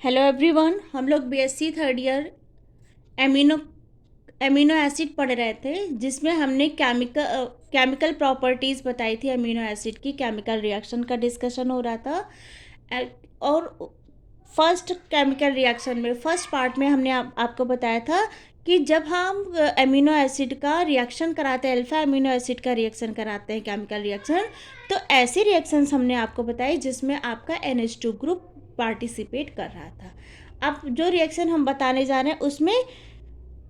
Hello everyone, हम लोग BSc third year amino amino acid पढ़ रहे थे, जिसमें हमने केमिकल प्रॉपर्टीज़ बताई थी। अमीनो एसिड की केमिकल रिएक्शन का डिस्कशन हो रहा था। और फर्स्ट केमिकल रिएक्शन में फर्स्ट पार्ट में हमने आपको बताया था कि जब हम अमीनो एसिड का रिएक्शन कराते हैं, अल्फा अमीनो एसिड का रिएक्शन कराते हैं केमिकल रिएक्शन, तो ऐसी रिएक्शंस हमने आपको बताई जिसमें आपका NH2 ग्रुप पार्टिसिपेट कर रहा था। अब जो रिएक्शन हम बताने जा रहे हैं उसमें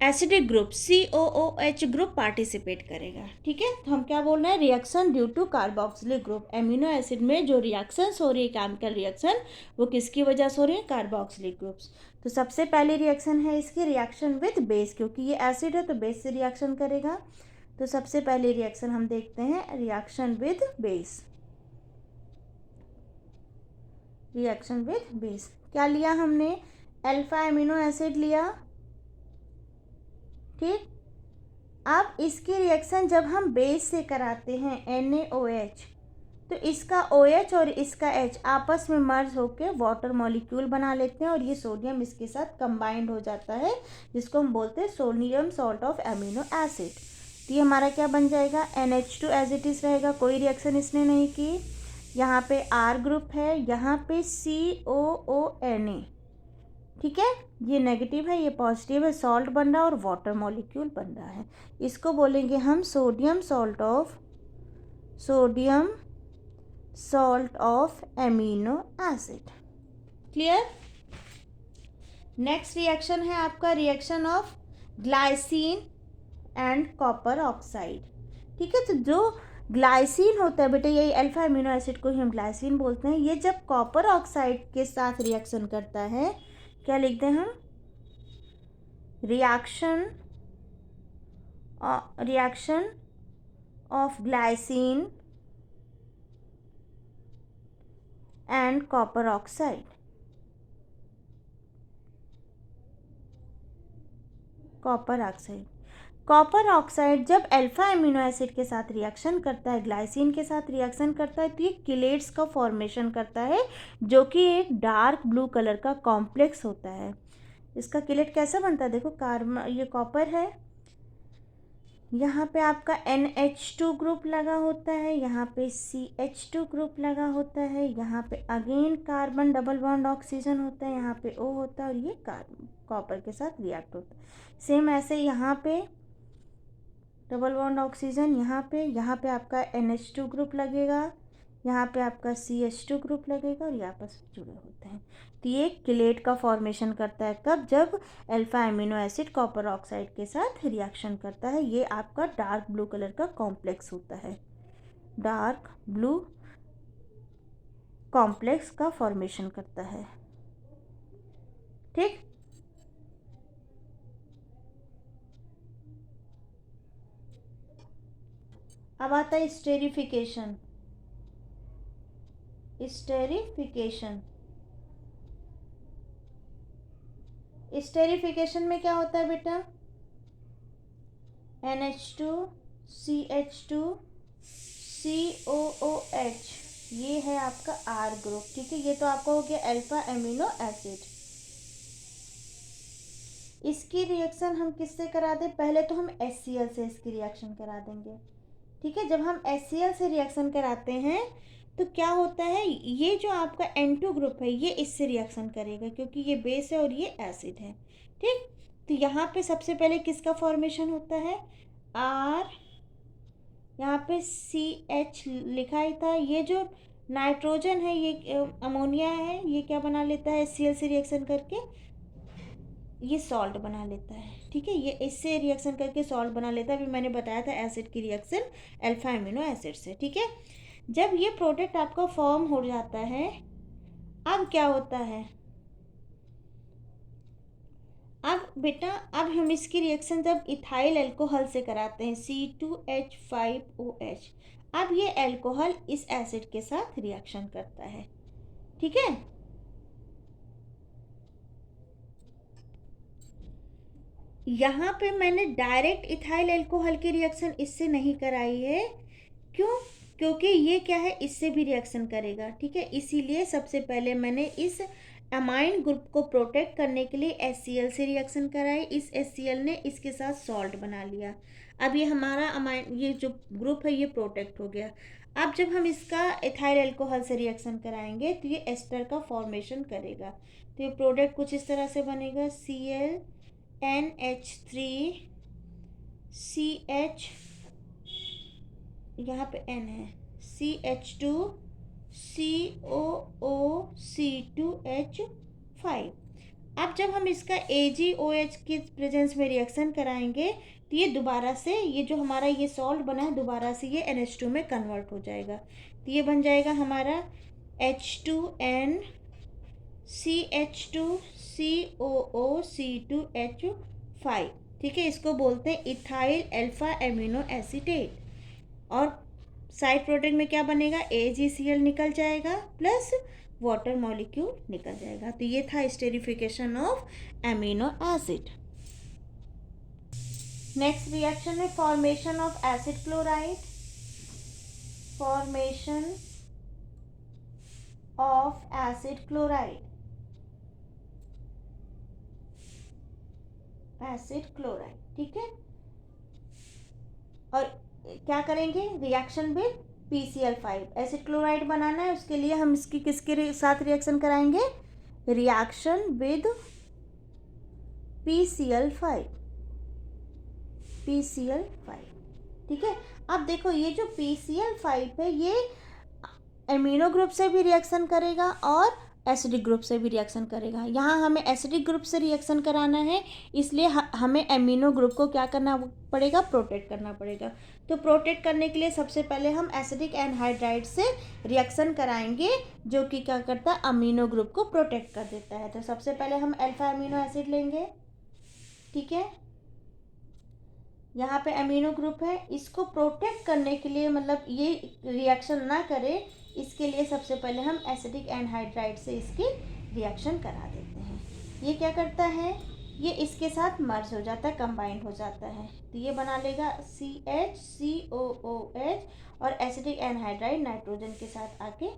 acidic group COOH group participate करेगा। ठीक है, तो हम क्या बोल रहे हैं, reaction due to carboxylic group. Amino acid में जो रिएक्शंस हो रही है केमिकल रिएक्शन, वो किसकी वजह से हो रही है, कार्बोक्सिलिक ग्रुप्स। तो सबसे पहली रिएक्शन है इसकी रिएक्शन विद बेस, क्योंकि ये एसिड है तो बेस से रिएक्शन करेगा। तो सबसे पहली रिएक्शन हम देखते हैं, reaction with base. Reaction with base क्या लिया हमने, अल्फा एमिनो एसिड लिया। ठीक, अब इसकी रिएक्शन जब हम बेस से कराते हैं NaOH, तो इसका OH और इसका H आपस में मर्ज होकर वाटर मॉलिक्यूल बना लेते हैं और ये सोडियम इसके साथ कंबाइंड हो जाता है, जिसको हम बोलते हैं sodium salt of amino acid. तो ये हमारा क्या बन जाएगा, NH2 एज इट इज़ रहेगा, कोई रिएक्शन इसने नहीं की। यहाँ पे R ग्रुप है, यहाँ पे COONA। ठीक है, ये नेगेटिव है, ये पॉजिटिव है, सॉल्ट बन रहा है और वाटर मॉलिक्यूल बन रहा है। इसको बोलेंगे हम sodium salt of amino acid. Clear. Next reaction है आपका reaction of glycine and copper oxide. ठीक है, तो जो ग्लाइसिन होता है बेटा, यही अल्फा एमिनो एसिड को ही हम ग्लाइसिन बोलते हैं, ये जब कॉपर ऑक्साइड के साथ रिएक्शन करता है, क्या लिखते हैं हम, reaction of glycine and copper oxide. Copper oxide जब अल्फा एमिनो एसिड के साथ रिएक्शन करता है, ग्लाइसिन के साथ रिएक्शन करता है, तो ये किलेट्स का फॉर्मेशन करता है, जो कि एक डार्क ब्लू कलर का कॉम्प्लेक्स होता है। इसका किलेट कैसा बनता है, देखो ये कॉपर है, यहाँ पे आपका NH2 ग्रुप लगा होता है, यहाँ पे CH2 ग्रुप लगा होता है, यहाँ पे again carbon double bond oxygen होता है, यहाँ पे O होता है और ये कार्बन कॉपर के साथ रिएक्ट होता है। सेम ऐसे यहाँ पे डबल बॉन्ड ऑक्सीजन, यहाँ पे आपका NH2 ग्रुप लगेगा, यहाँ पे आपका CH2 ग्रुप लगेगा और ये आपस में जुड़े होते हैं। तो ये किलेट का फॉर्मेशन करता है कब, जब alpha amino acid copper oxide के साथ रिएक्शन करता है। ये आपका डार्क ब्लू कलर का कॉम्प्लेक्स होता है, डार्क ब्लू कॉम्प्लेक्स का फॉर्मेशन करता है। ठीक, अब आता है स्टेरिफिकेशन। स्टेरिफिकेशन में क्या होता है बेटा, NH2 CH2 COOH, ये है आपका R ग्रुप। ठीक है, ये तो आपका हो गया अल्फा एमिनो एसिड। इसकी रिएक्शन हम किससे करा दें, पहले तो हम HCl से इसकी रिएक्शन करा देंगे। ठीक है, जब हम HCl से रिएक्शन कराते हैं तो क्या होता है, ये जो आपका N2 ग्रुप है ये इससे रिएक्शन करेगा, क्योंकि ये बेस है और ये एसिड है। ठीक, तो यहाँ पे सबसे पहले किसका फॉर्मेशन होता है, R, यहाँ पे CH लिखा ही था, ये जो नाइट्रोजन है ये अमोनिया है, ये क्या बना लेता है, HCl से रिएक्शन करके ये सॉल्ट बना लेता है। ठीक है, ये इससे रिएक्शन करके सॉल्ट बना लेता है। अभी मैंने बताया था एसिड की रिएक्शन अल्फा एमिनो एसिड से। ठीक है, जब ये प्रोडक्ट आपका फॉर्म हो जाता है, अब क्या होता है, अब बेटा अब हम इसकी रिएक्शन जब इथाइल अल्कोहल से कराते हैं C2H5OH, अब ये अल्कोहल इस एसिड के साथ रिएक्शन करता है। ठीक है, यहाँ पे मैंने डायरेक्ट इथाइल अल्कोहल की रिएक्शन इससे नहीं कराई है, क्यों, क्योंकि ये क्या है, इससे भी रिएक्शन करेगा। ठीक है, इसीलिए सबसे पहले मैंने इस अमाइन ग्रुप को प्रोटेक्ट करने के लिए HCl से रिएक्शन कराई, इस HCl ने इसके साथ सॉल्ट बना लिया। अब ये हमारा अमाइन, ये जो ग्रुप है ये प्रोटेक्ट हो गया। अब जब हम इसका एथाइल अल्कोहल से रिएक्शन कराएंगे तो ये एस्टर का फॉर्मेशन करेगा। तो ये प्रोडक्ट कुछ इस तरह से बनेगा, ClNH3CH, यहाँ पे N है, CH2COOC2H5। अब जब हम इसका AgOH की प्रेजेंस में रिएक्शन कराएंगे तो ये दोबारा से, ये जो हमारा ये सॉल्ट बना है दोबारा से ये NH2 में कन्वर्ट हो जाएगा। तो ये बन जाएगा हमारा H2N CH2COOC2H5। ठीक है, इसको बोलते हैं इथाइल अल्फा एमिनो एसीटेट। और साइड प्रोडक्ट में क्या बनेगा, AgCl निकल जाएगा प्लस वाटर मॉलिक्यूल निकल जाएगा। तो ये था esterification of amino acid. Next reaction है formation of acid chloride. Formation of acid chloride, acid chloride. ठीक है, और क्या करेंगे, reaction with PCl5। Acid chloride बनाना है, उसके लिए हम इसकी किसके साथ रिएक्शन कराएंगे, रिएक्शन विद PCl5। ठीक है, अब देखो ये जो PCl5 है ये एमिनो ग्रुप से भी रिएक्शन करेगा और एसिडिक ग्रुप से भी रिएक्शन करेगा। यहाँ हमें एसिडिक ग्रुप से रिएक्शन कराना है, इसलिए हमें एमिनो ग्रुप को क्या करना पड़ेगा, प्रोटेक्ट करना पड़ेगा। तो प्रोटेक्ट करने के लिए सबसे पहले हम एसिडिक एनहाइड्राइड से रिएक्शन कराएंगे, जो कि क्या करता है, अमीनो ग्रुप को प्रोटेक्ट कर देता है। तो सबसे पहले हम अल्फा अमीनो एसिड लेंगे। ठीक है, यहाँ पे अमीनो ग्रुप है, इसको प्रोटेक्ट करने के लिए, मतलब ये रिएक्शन ना करे, इसके लिए सबसे पहले हम एसिडिक एनहाइड्राइड से इसकी रिएक्शन करा देते हैं। ये क्या करता है, ये इसके साथ मर्ज हो जाता है, कंबाइंड हो जाता है। तो ये बना लेगा CHCOOH और एसिडिक एनहाइड्राइड नाइट्रोजन के साथ आके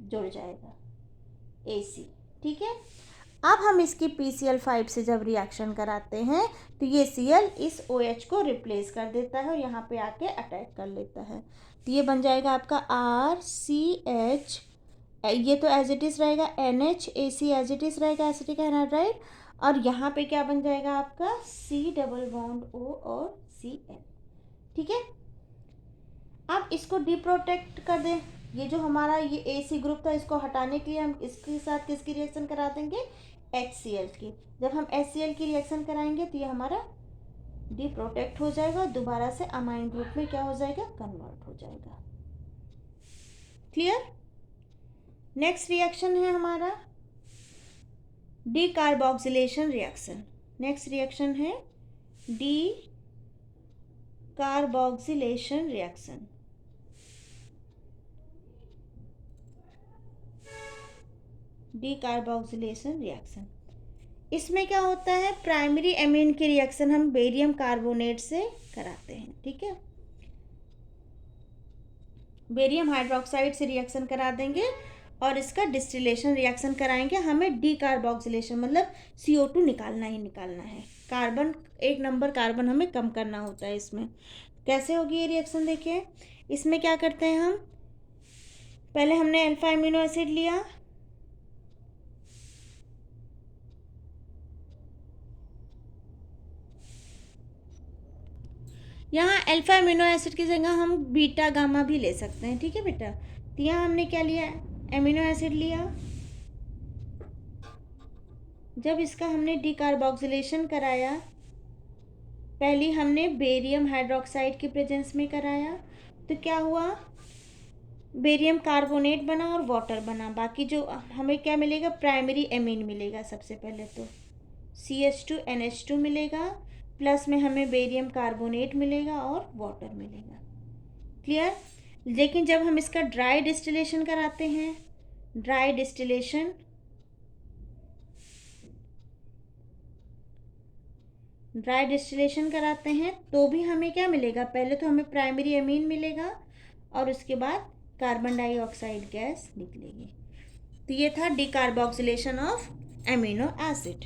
जुड़ जाएगा, AC। ठीक है, अब हम इसकी PCl5 से जब रिएक्शन कराते हैं तो ये Cl इस OH को रिप्लेस कर देता है और यहाँ पे आके अटैक कर लेता है। तो ये बन जाएगा आपका RCH, ये तो एज इट इज़ रहेगा, NHAC एज इट इज़ रहेगा एसिटिक एनहाइड्राइड, और यहाँ पे क्या बन जाएगा आपका C डबल बॉन्ड O और Cl। ठीक है, अब इसको डिप्रोटेक्ट कर दें। ये जो हमारा ये AC ग्रुप था, इसको हटाने के लिए हम इसके साथ किसकी रिएक्शन करा देंगे, HCl की। जब हम HCl की रिएक्शन कराएंगे तो ये हमारा डिप्रोटेक्ट हो जाएगा और दोबारा से अमाइन ग्रुप में क्या हो जाएगा, कन्वर्ट हो जाएगा। क्लियर। नेक्स्ट रिएक्शन है हमारा डीकार्बोक्सिलेशन रिएक्शन। नेक्स्ट रिएक्शन है डीकार्बोक्सिलेशन रिएक्शन। डीकार्बोक्सिलेशन रिएक्शन, इसमें क्या होता है, प्राइमरी एमीन की रिएक्शन हम बेरियम कार्बोनेट से कराते हैं। ठीक है, बेरियम हाइड्रोक्साइड से रिएक्शन करा देंगे और इसका डिस्टिलेशन रिएक्शन कराएंगे। हमें डीकार्बोक्सिलेशन मतलब CO2 निकालना ही निकालना है, कार्बन, एक नंबर कार्बन हमें कम करना होता है इसमें। कैसे होगी ये रिएक्शन, देखिए इसमें क्या करते हैं हम, पहले हमने अल्फा एमिनो एसिड लिया, यहाँ अल्फा एमिनो एसिड की जगह हम बीटा गामा भी ले सकते हैं। ठीक है बेटा, तो यहाँ हमने क्या लिया, एमिनो एसिड लिया। जब इसका हमने डीकार्बोक्सिलेशन कराया, पहली हमने बेरियम हाइड्रोक्साइड की प्रेजेंस में कराया, तो क्या हुआ, बेरियम कार्बोनेट बना और वाटर बना। बाकी जो हमें क्या मिलेगा, प्राइमरी एमीन मिलेगा। सबसे पहले तो CH2NH2 मिलेगा, प्लस में हमें बेरियम कार्बोनेट मिलेगा और वाटर मिलेगा। क्लियर। लेकिन जब हम इसका ड्राई डिस्टिलेशन कराते हैं, ड्राई डिस्टिलेशन कराते हैं तो भी हमें क्या मिलेगा, पहले तो हमें प्राइमरी एमीन मिलेगा और उसके बाद कार्बन डाइऑक्साइड गैस निकलेगी। तो तो ये था decarboxylation of amino acid.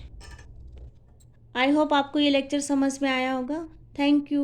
I hope आपको ये लेक्चर समझ में आया होगा। Thank you.